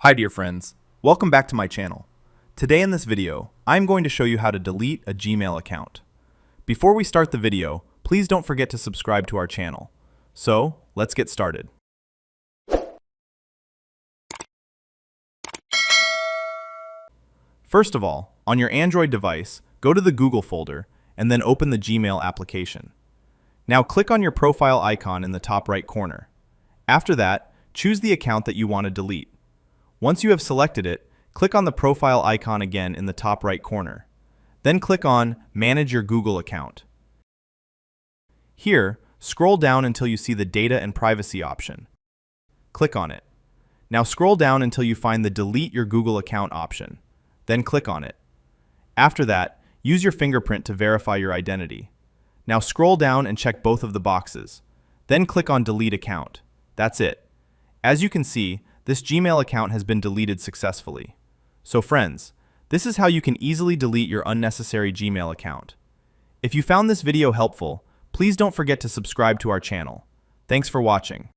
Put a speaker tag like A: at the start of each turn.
A: Hi dear friends, welcome back to my channel. Today in this video, I'm going to show you how to delete a Gmail account. Before we start the video, please don't forget to subscribe to our channel. So, let's get started. First of all, on your Android device, go to the Google folder and then open the Gmail application. Now click on your profile icon in the top right corner. After that, choose the account that you want to delete. Once you have selected it, click on the profile icon again in the top right corner. Then click on Manage your Google account. Here, scroll down until you see the Data and Privacy option. Click on it. Now scroll down until you find the Delete your Google account option. Then click on it. After that, use your fingerprint to verify your identity. Now scroll down and check both of the boxes. Then click on Delete account. That's it. As you can see, this Gmail account has been deleted successfully. So friends, this is how you can easily delete your unnecessary Gmail account. If you found this video helpful, please don't forget to subscribe to our channel. Thanks for watching.